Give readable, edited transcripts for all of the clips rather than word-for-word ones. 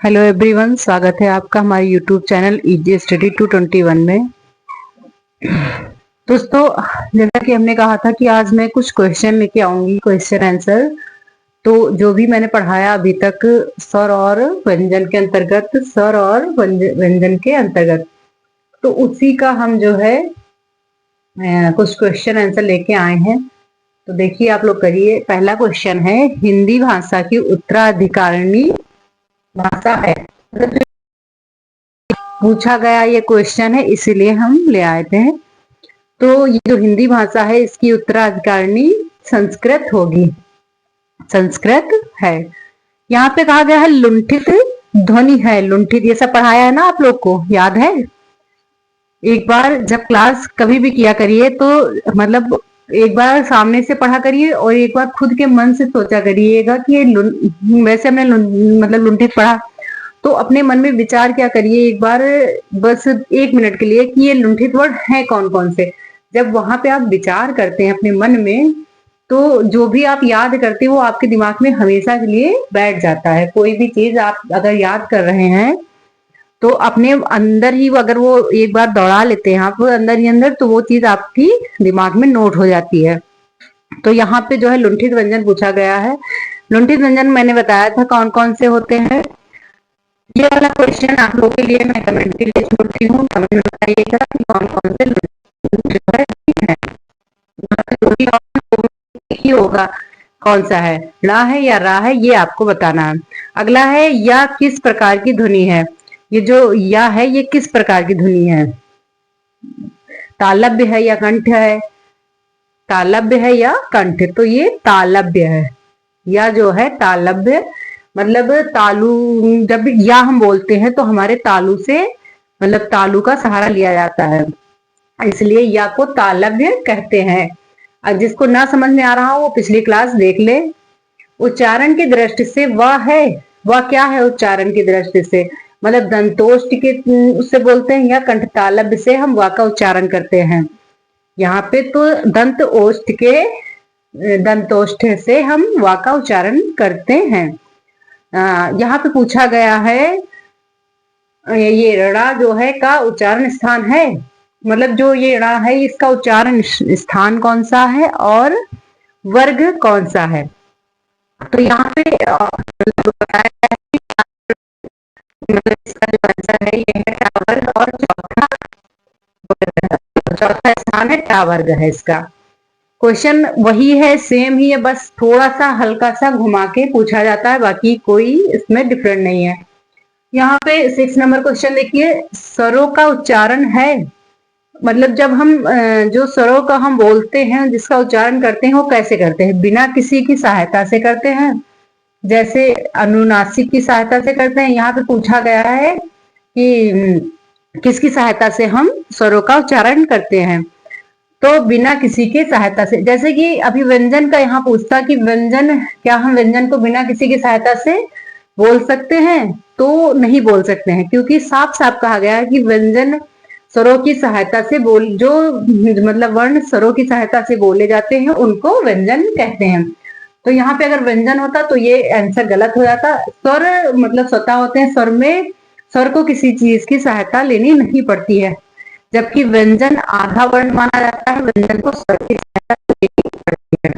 Hello everyone, स्वागत है आपका हमारे यूट्यूब चैनल इजी स्टडी 221 में। दोस्तों, जैसा कि हमने कहा था कि आज मैं कुछ क्वेश्चन लेके आऊंगी, क्वेश्चन आंसर। तो जो भी मैंने पढ़ाया अभी तक स्वर और व्यंजन के अंतर्गत, स्वर और व्यंजन के अंतर्गत, तो उसी का हम जो है कुछ क्वेश्चन आंसर लेके आए हैं। तो देखिए, आप लोग करिए। पहला क्वेश्चन है, हिंदी भाषा की उत्तराधिकारिणी भाषा है। मतलब पूछा गया ये क्वेश्चन है, इसीलिए हम ले आए थे। तो ये जो हिंदी भाषा है, इसकी उत्तराधिकारिणी संस्कृत होगी, संस्कृत है। यहाँ पे कहा गया है लुंठित ध्वनि है। लुंठित ये सब पढ़ाया है ना आप लोग को, याद है? एक बार जब क्लास कभी भी किया करिए तो मतलब एक बार सामने से पढ़ा करिए और एक बार खुद के मन से सोचा करिएगा कि ये वैसे हमने मतलब लुंठित पढ़ा, तो अपने मन में विचार क्या करिए एक बार, बस 1 मिनट के लिए, कि ये लुंठित वर्ड हैं कौन कौन से। जब वहां पे आप विचार करते हैं अपने मन में, तो जो भी आप याद करते हैं वो आपके दिमाग में हमेशा के लिए बैठ जाता है। कोई भी चीज आप अगर याद कर रहे हैं तो अपने अंदर ही अगर वो एक बार दौड़ा लेते हैं आप अंदर ही अंदर, तो वो चीज आपकी दिमाग में नोट हो जाती है। तो यहाँ पे जो है लुंठित व्यंजन पूछा गया है। लुंठित व्यंजन मैंने बताया था कौन कौन से होते हैं। ये वाला क्वेश्चन आप लोगों के लिए मैं कमेंट के लिए छोड़ती हूँ। कमेंट में बताइएगा कि कौन कौन से जो है ही होगा, कौन सा है, ला है या रा है, ये आपको बताना है। अगला है, या किस प्रकार की ध्वनि है। ये जो या है, ये किस प्रकार की ध्वनि है? तालब्य है या कंठ है? तालब्य है या कंठ? तो ये तालब्य है। या जो है तालब्य, मतलब तालु, जब या हम बोलते हैं तो हमारे तालु से, मतलब तालु का सहारा लिया जाता है, इसलिए या को तालब्य कहते हैं। और जिसको ना समझ में आ रहा हो वो पिछली क्लास देख ले। उच्चारण की दृष्टि से वह है, वह क्या है उच्चारण की दृष्टि से? मतलब दंतोष्ठ के उससे बोलते हैं या कंठ तालब्य से हम वा का उच्चारण करते हैं। यहाँ पे तो दंत ओष्ठ के, दंतोष्ठ से हम वा का उच्चारण करते हैं। यहाँ पे पूछा गया है, ये ऋणा जो है का उच्चारण स्थान है। मतलब जो ये ऋणा है इसका उच्चारण स्थान कौन सा है और वर्ग कौन सा है? तो यहाँ पे बताया है कि मतलब इसका जो आंसर है ये है टा वर्ग, और चौथा स्थान है टा वर्ग है इसका। क्वेश्चन वही है, सेम ही है, बस थोड़ा सा हल्का सा घुमा के पूछा जाता है, बाकी कोई इसमें डिफरेंट नहीं है। यहाँ पे 6 नंबर क्वेश्चन देखिए, स्वरों का उच्चारण है। मतलब जब हम जो स्वरों का हम बोलते हैं, जिसका उच्चारण करते हैं, वो कैसे करते हैं? बिना किसी की सहायता से करते हैं, जैसे अनुनासिक की सहायता से करते हैं। यहाँ पे पूछा गया है कि किसकी सहायता से हम स्वरों का उच्चारण करते हैं? तो बिना किसी की सहायता से। जैसे कि अभी व्यंजन का यहाँ पूछता कि व्यंजन, क्या हम व्यंजन को बिना किसी की सहायता से बोल सकते हैं? तो नहीं बोल सकते हैं, क्योंकि साफ साफ कहा गया है कि व्यंजन स्वरों की सहायता से बोल, जो मतलब वर्ण स्वरों की सहायता से बोले जाते हैं उनको व्यंजन कहते हैं। तो यहाँ पे अगर व्यंजन होता तो ये आंसर गलत हो जाता। स्वर मतलब स्वतः होते हैं, स्वर में स्वर को किसी चीज की सहायता लेनी नहीं पड़ती है, जबकि व्यंजन आधा वर्ण माना जाता है, व्यंजन को स्वर की सहायता लेनी पड़ती है।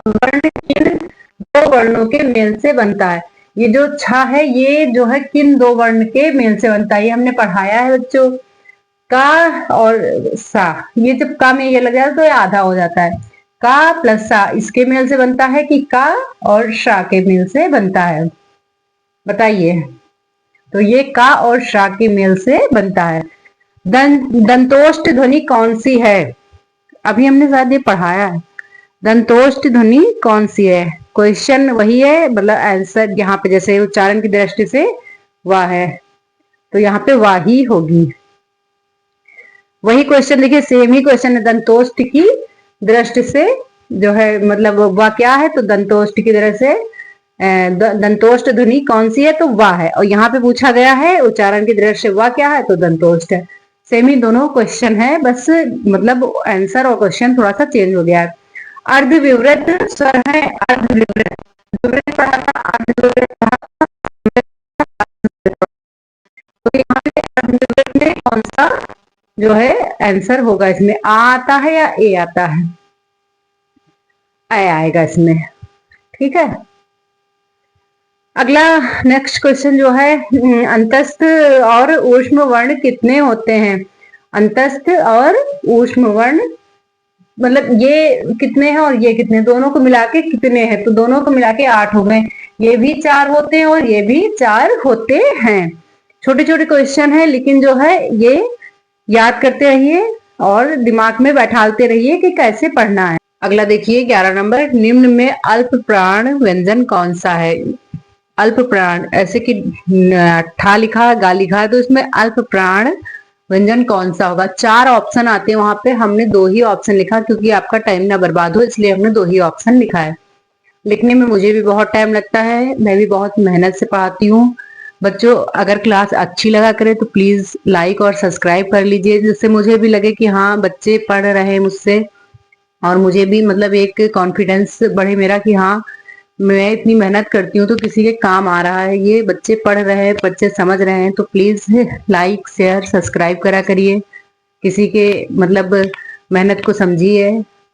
वर्ण किन दो वर्णों के मेल से बनता है? ये जो छ है ये जो है किन दो वर्ण के मेल से बनता है? ये हमने पढ़ाया है बच्चों। का और सा, ये जब का में ये लग जाता है तो ये आधा हो जाता है। का प्लस सा इसके मेल से बनता है कि का और शा के मेल से बनता है? बताइए। तो ये का और शा के मेल से बनता है। दंतोष्ठ ध्वनि कौन सी है? अभी हमने शायद ये पढ़ाया है। दंतोष्ठ ध्वनि कौन सी है? क्वेश्चन वही है, मतलब आंसर यहाँ पे जैसे उच्चारण की दृष्टि से वाह है, तो यहाँ पे वाह ही होगी। वही क्वेश्चन देखिए, सेम ही क्वेश्चन है। दंतोष्ठ की दृष्टि से जो है, मतलब वाह क्या है? तो दंतोष्ठ की दृष्टि से दंतोष्ठ ध्वनि कौन सी है? तो वाह है। और यहाँ पे पूछा गया है उच्चारण की दृष्टि से वाह क्या है? तो दंतोष्ठ है। सेम ही दोनों क्वेश्चन है, बस मतलब आंसर और क्वेश्चन थोड़ा सा चेंज हो गया है। अर्धविवृत स्वर है, अर्धविवृत मैंने पढ़ा था आज जो तो यहाँ पे अनडिविडेड में कौन सा जो है आंसर होगा, इसमें आ आता है या ए आता है? ए आएगा इसमें। ठीक है, अगला नेक्स्ट क्वेश्चन जो है अंतस्थ और ऊष्म वर्ण कितने होते हैं? अंतस्थ और ऊष्म वर्ण मतलब ये कितने हैं और ये कितने, दोनों को मिला के कितने हैं? तो दोनों को मिला के 8 हो गए। ये भी 4 होते हैं और ये भी 4 होते हैं। छोटे छोटे क्वेश्चन है लेकिन जो है ये याद करते रहिए और दिमाग में बैठालते रहिए कि कैसे पढ़ना है। अगला देखिए 11 नंबर, निम्न में अल्प प्राण व्यंजन कौन सा है? अल्प प्राण, ऐसे कि ठा लिखा गा लिखा है तो इसमें अल्प प्राण व्यंजन कौन सा होगा? 4 ऑप्शन आते हैं वहां पे, हमने 2 ही ऑप्शन लिखा क्योंकि आपका टाइम ना बर्बाद हो, इसलिए हमने 2 ही ऑप्शन लिखा है। लिखने में मुझे भी बहुत टाइम लगता है, मैं भी बहुत मेहनत से पढ़ाती हूँ। बच्चों अगर क्लास अच्छी लगा करे तो प्लीज लाइक और सब्सक्राइब कर लीजिए, जिससे मुझे भी लगे कि हाँ बच्चे पढ़ रहे हैं मुझसे, और मुझे भी मतलब एक कॉन्फिडेंस बढ़े मेरा कि हाँ मैं इतनी मेहनत करती हूँ तो किसी के काम आ रहा है, ये बच्चे पढ़ रहे हैं, बच्चे समझ रहे हैं। तो प्लीज लाइक शेयर सब्सक्राइब करा करिए, किसी के मतलब मेहनत को समझिए,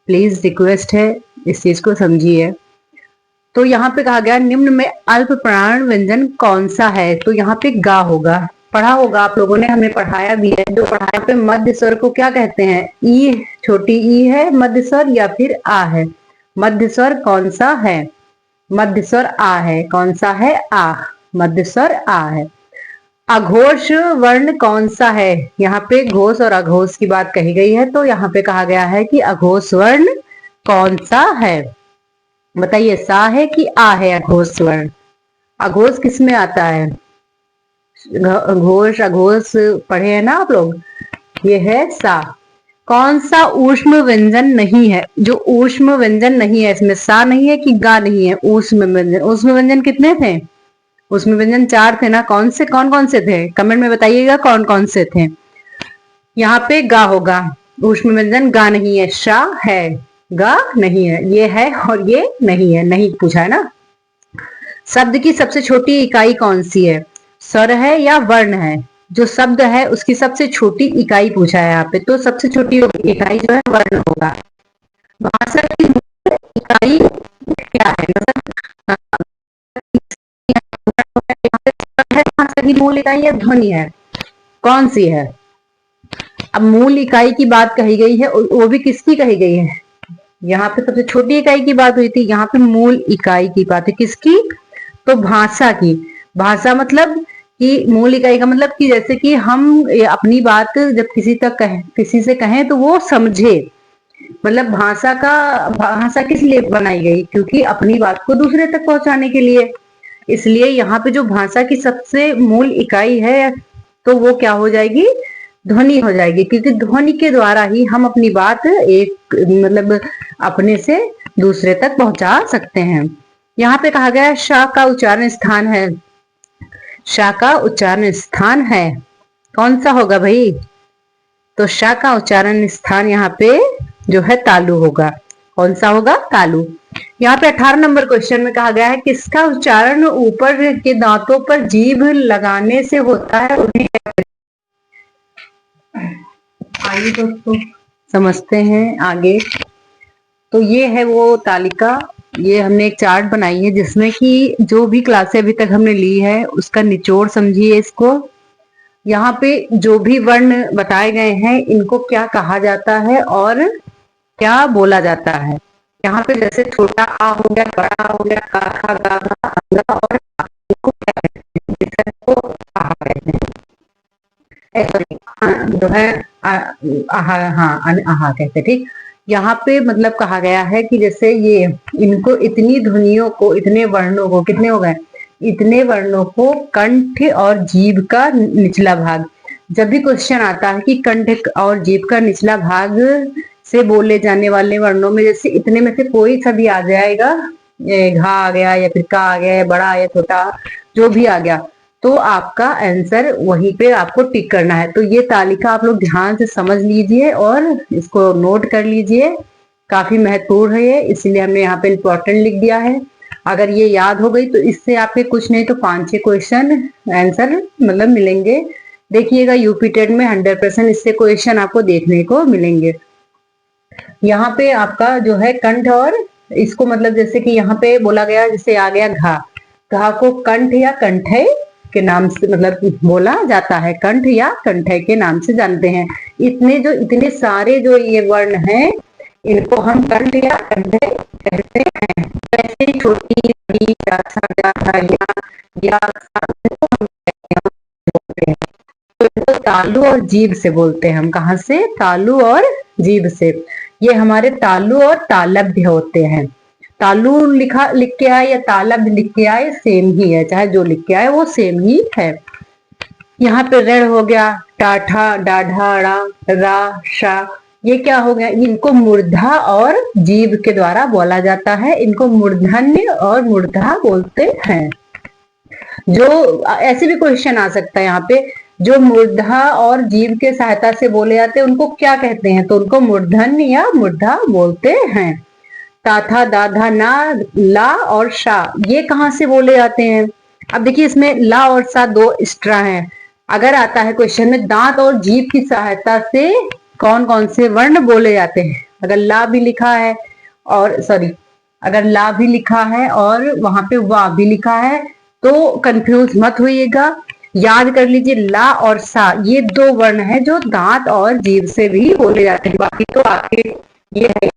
प्लीज रिक्वेस्ट है, इस चीज को समझिए। तो यहाँ पे कहा गया निम्न में अल्प प्राण व्यंजन कौन सा है? तो यहाँ पे गा होगा, पढ़ा होगा आप लोगों ने, हमें पढ़ाया भी है। जो पढ़ाया पे मध्य स्वर को क्या कहते हैं? ई, छोटी ई है मध्य स्वर या फिर आ है? मध्य स्वर कौन सा है? मध्य स्वर आ है। कौन सा है? आ, मध्य स्वर आ है। अघोष वर्ण कौन सा है? यहाँ पे घोष और अघोष की बात कही गई है, तो यहाँ पे कहा गया है कि अघोष वर्ण कौन सा है? बताइए, सा है कि आ है अघोष वर्ण? अघोष किस में आता है? घोष अघोष पढ़े हैं ना आप लोग, ये है सा। कौन सा ऊष्म व्यंजन नहीं है? जो ऊष्म व्यंजन नहीं है, इसमें सा नहीं है कि गा नहीं है, ऊष्म व्यंजन। ऊष्म व्यंजन कितने थे? ऊष्म व्यंजन 4 थे ना, कौन कौन से थे? कमेंट में बताइएगा कौन कौन से थे। यहाँ पे गा होगा, ऊष्म व्यंजन गा नहीं है, शा है, गा नहीं है, ये है और ये नहीं है, नहीं पूछा है ना। शब्द की सबसे छोटी इकाई कौन सी है? स्वर है या वर्ण है? जो शब्द है उसकी सबसे छोटी इकाई पूछा है यहाँ पे, तो सबसे छोटी इकाई जो है वर्ण होगा। भाषा की इकाई क्या है? भाषा की मूल इकाई या ध्वनि है? कौन सी है? अब मूल इकाई की बात कही गई है, वो भी किसकी कही गई है? यहाँ पे सबसे छोटी इकाई की बात हुई थी, यहाँ पे मूल इकाई की बात है। किसकी? तो भाषा की। भाषा मतलब कि मूल इकाई का मतलब कि जैसे कि हम अपनी बात जब किसी से कहें तो वो समझे। मतलब भाषा किस लिए बनाई गई? क्योंकि अपनी बात को दूसरे तक पहुंचाने के लिए। इसलिए यहाँ पे जो भाषा की सबसे मूल इकाई है तो वो क्या हो जाएगी? ध्वनि हो जाएगी, क्योंकि ध्वनि के द्वारा ही हम अपनी बात एक मतलब अपने से दूसरे तक पहुंचा सकते हैं। यहाँ पे कहा गया शा का उच्चारण स्थान है। शा का उच्चारण स्थान है कौन सा होगा भाई? तो शा का उच्चारण स्थान यहाँ पे जो है तालु होगा। कौन सा होगा? तालु। यहाँ पे 18 नंबर क्वेश्चन में कहा गया है किसका उच्चारण ऊपर के दांतों पर जीभ लगाने से होता है, उन्हें आइए दोस्तों समझते हैं आगे। तो ये है वो तालिका, ये हमने एक चार्ट बनाई है जिसमें कि जो भी क्लासें अभी तक हमने ली है उसका निचोड़ समझिए इसको। यहाँ पे जो भी वर्ण बताए गए हैं इनको क्या कहा जाता है और क्या बोला जाता है। यहाँ पे जैसे छोटा आ हो गया, बड़ा हो गया, का खा गा घा अंगा और इनको क्या कहते हैं? इसको आहा कहते हैं, जो है आहा, हाँ आहा कहते हैं। ठीक, यहाँ पे मतलब कहा गया है कि जैसे ये इनको इतनी ध्वनियों को, इतने वर्णों को, कितने हो गए? इतने वर्णों को कंठ और जीभ का निचला भाग। जब भी क्वेश्चन आता है कि कंठ और जीभ का निचला भाग से बोले जाने वाले वर्णों में जैसे इतने में से कोई सा भी आ जाएगा, घा आ गया या फिर का आ गया या बड़ा या छोटा जो भी आ गया, तो आपका आंसर वहीं पे आपको टिक करना है। तो ये तालिका आप लोग ध्यान से समझ लीजिए और इसको नोट कर लीजिए, काफी महत्वपूर्ण है ये, इसलिए हमने यहाँ पे इम्पोर्टेंट लिख दिया है। अगर ये याद हो गई तो इससे आपके कुछ नहीं तो 5-6 क्वेश्चन आंसर मतलब मिलेंगे। देखिएगा यूपी टेट में 100% इससे क्वेश्चन आपको देखने को मिलेंगे। यहाँ पे आपका जो है कंठ और इसको मतलब जैसे कि यहाँ पे बोला गया, जैसे आ गया घा, घा को कंठ या कंठय के नाम से मतलब बोला जाता है, कंठ या कंठय के नाम से जानते हैं। इतने सारे जो ये वर्ण हैं इनको हम कंठ या कंठय कहते हैं। वैसे छोटी बड़ी या तो तालु और जीभ से बोलते हैं हम। कहाँ से? तालु और जीभ से। ये हमारे तालु और तालब्य होते हैं। तालु लिख के आए या तालब्य लिख के आए सेम ही है, चाहे जो लिख के आए वो सेम ही है। यहाँ पे ऋण हो गया, टाठा, डाढ़ा, ड़ा, रा, शा, ये क्या हो गया? इनको मूर्धा और जीभ के द्वारा बोला जाता है। इनको मूर्धन्य और मूर्धा बोलते हैं। जो ऐसे भी क्वेश्चन आ सकता है यहाँ पे, जो मूर्धा और जीभ के सहायता से बोले जाते हैं उनको क्या कहते हैं? तो उनको मूर्धन्य या मूर्धा बोलते हैं। ताथा, दाधा, ना, ला और शा ये कहाँ से बोले जाते हैं? अब देखिए इसमें ला और सा दो एक्स्ट्रा हैं। अगर आता है क्वेश्चन में दांत और जीभ की सहायता से कौन कौन से वर्ण बोले जाते हैं, अगर ला भी लिखा है और अगर ला भी लिखा है और वहां पे वा भी लिखा है तो कंफ्यूज मत होइएगा। याद कर लीजिए ला और सा ये दो वर्ण हैं जो दांत और जीभ से भी बोले जाते हैं। बाकी तो आगे ये है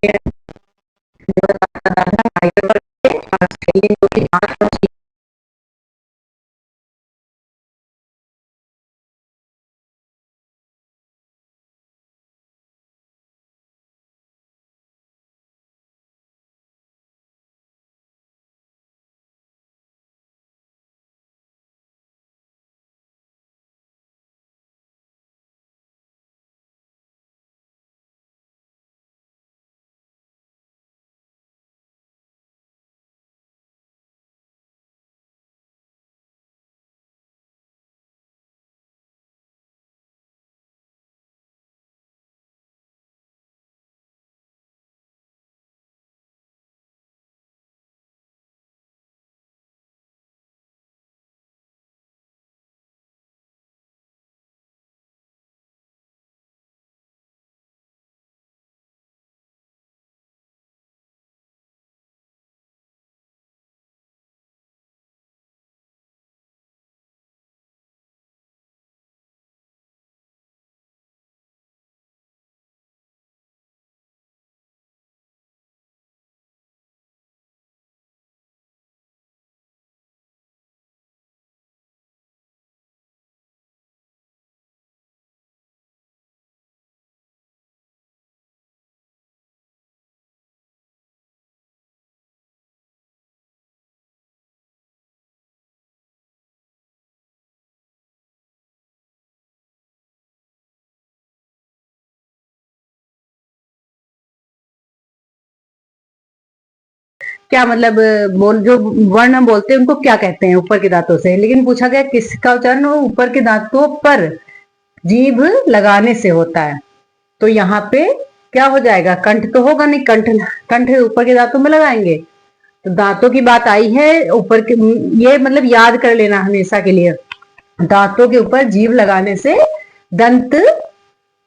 क्या मतलब बोल जो वर्ण हम बोलते हैं उनको क्या कहते हैं ऊपर के दांतों से, लेकिन पूछा गया किसका उच्चारण ऊपर के दांतों पर जीभ लगाने से होता है। तो यहाँ पे क्या हो जाएगा? कंठ तो होगा नहीं, कंठ कंठ ऊपर के दांतों में लगाएंगे। तो दांतों की बात आई है ऊपर के, ये मतलब याद कर लेना हमेशा के लिए, दांतों के ऊपर जीभ लगाने से दंत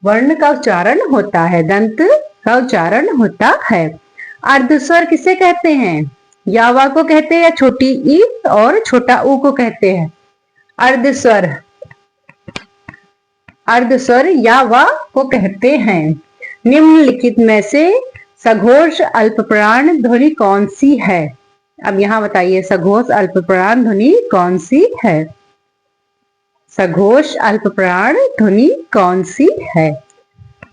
वर्ण का उच्चारण होता है, दंत का उच्चारण होता है। अर्धस्वर किसे कहते हैं? यावा को कहते हैं या छोटी ई और छोटा ऊ को कहते हैं? अर्धस्वर, अर्धस्वर या वा को कहते हैं। निम्नलिखित में से सघोष अल्पप्राण ध्वनि कौन सी है? अब यहां बताइए सघोष अल्पप्राण ध्वनि कौन सी है? सघोष अल्पप्राण ध्वनि कौन सी है?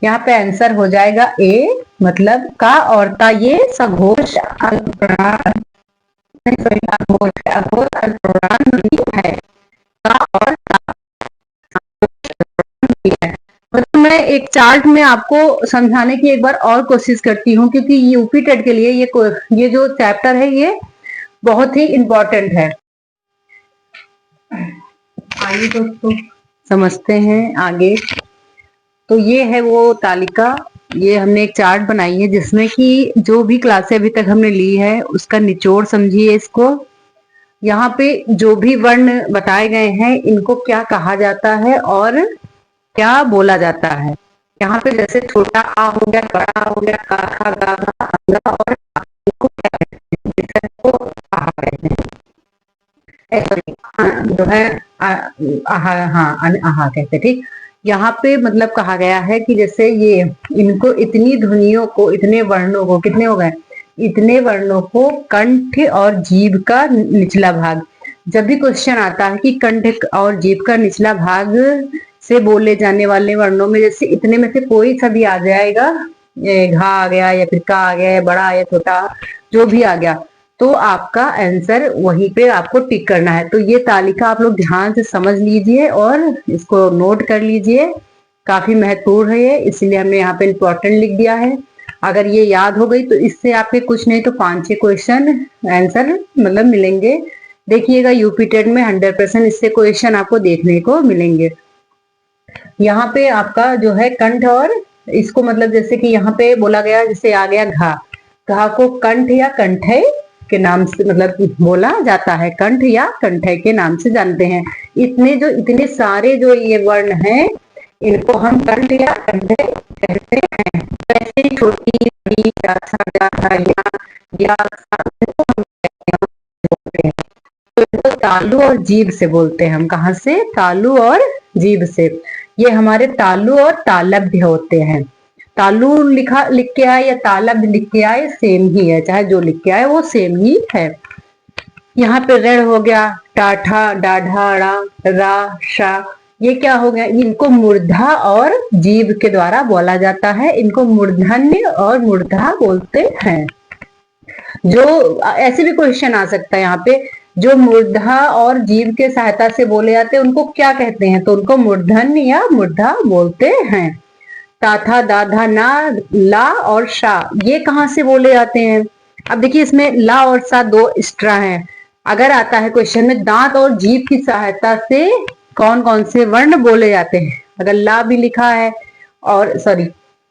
यहाँ पे आंसर हो जाएगा ए, मतलब का और ता ये सघोष अल्पप्राण अल्पप्राण ध्वनि है। का और मतलब मैं एक चार्ट में आपको समझाने की एक बार और कोशिश करती हूँ, क्योंकि यूपी टेट के लिए ये जो चैप्टर है ये बहुत ही इम्पोर्टेंट है। आइए दोस्तों समझते हैं आगे। तो ये है वो तालिका ये हमने एक चार्ट बनाई है जिसमें कि जो भी क्लासें अभी तक हमने ली है उसका निचोड़ समझिए इसको। यहाँ पे जो भी वर्ण बताए गए हैं इनको क्या कहा जाता है और क्या बोला जाता है। यहाँ पे जैसे छोटा आ हो गया, बड़ा आ हो गया, का खा गा घा अंगा और आ, इनको क्या कहते हैं? इसको आहा कहते हैं। सॉरी, जो है आहा, हाँ आहा कहते हैं, ठीक। यहाँ पे मतलब कहा गया है कि जैसे ये इनको इतनी ध्वनियों को, इतने वर्णों को, कितने हो गए, इतने वर्णों को कंठ और जीभ का निचला भाग। जब भी क्वेश्चन आता है कि कंठ और जीभ का निचला भाग से बोले जाने वाले वर्णों में जैसे इतने में से कोई सा भी आ जाएगा, घा आ गया या फिर का आ गया या बड़ा या छोटा जो भी आ गया, तो आपका आंसर वहीं पे आपको टिक करना है। तो ये तालिका आप लोग ध्यान से समझ लीजिए और इसको नोट कर लीजिए, काफी महत्वपूर्ण है ये, इसलिए हमने यहाँ पे इम्पोर्टेंट लिख दिया है। अगर ये याद हो गई तो इससे आपके कुछ नहीं तो 5-6 क्वेश्चन आंसर मतलब मिलेंगे। देखिएगा यूपी टेट में 100% इससे क्वेश्चन आपको देखने को मिलेंगे। यहाँ पे आपका जो है कंठ और इसको मतलब जैसे कि यहाँ पे बोला गया, जैसे आ गया घा, घा को कंठ या कंठय के नाम से मतलब बोला जाता है, कंठ या कंठय के नाम से जानते हैं। इतने सारे जो ये वर्ण हैं इनको हम कंठ या कंठय कहते हैं। वैसे छोटी बड़ी तो तालु और जीभ से बोलते हैं हम। कहाँ से? तालु और जीभ से। ये हमारे तालु और तालब्य होते हैं। तालु लिख के आए या तालब्य लिख के आए सेम ही है, चाहे जो लिख के आए वो सेम ही है। यहाँ पे ऋण हो गया, टाठा, डाढ़ा, ड़ा, रा, शा, ये क्या हो गया? इनको मूर्धा और जीभ के द्वारा बोला जाता है। इनको मूर्धन्य और मूर्धा बोलते हैं। जो ऐसे भी क्वेश्चन आ सकता है यहाँ पे, जो मूर्धा और जीभ के सहायता से बोले जाते हैं उनको क्या कहते हैं? तो उनको मूर्धन्य या मूर्धा बोलते हैं। ताथा, दाधा, ना, ला और शा, ये कहाँ से बोले जाते हैं? अब देखिए इसमें ला और सा दो एक्स्ट्रा हैं। अगर आता है क्वेश्चन में दांत और जीभ की सहायता से कौन कौन से वर्ण बोले जाते हैं, अगर ला भी लिखा है और सॉरी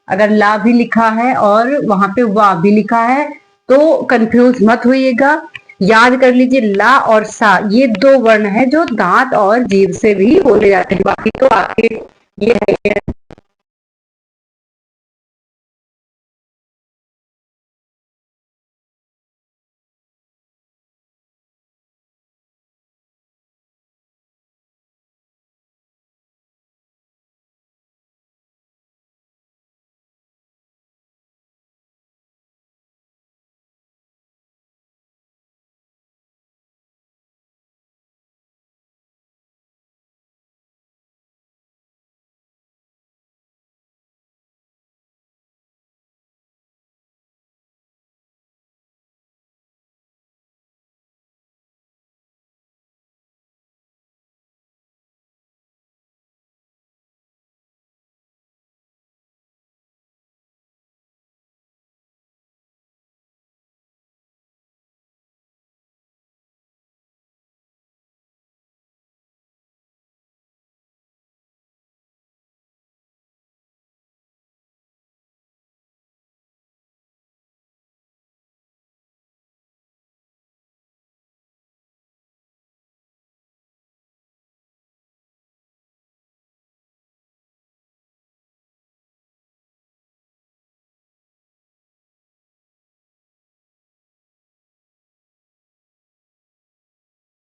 अगर ला भी लिखा है और वहां पे वा भी लिखा है तो कंफ्यूज मत होइएगा, याद कर लीजिए ला और सा ये दो वर्ण हैं जो दांत और जीभ से भी बोले जाते हैं। बाकी तो आपके ये है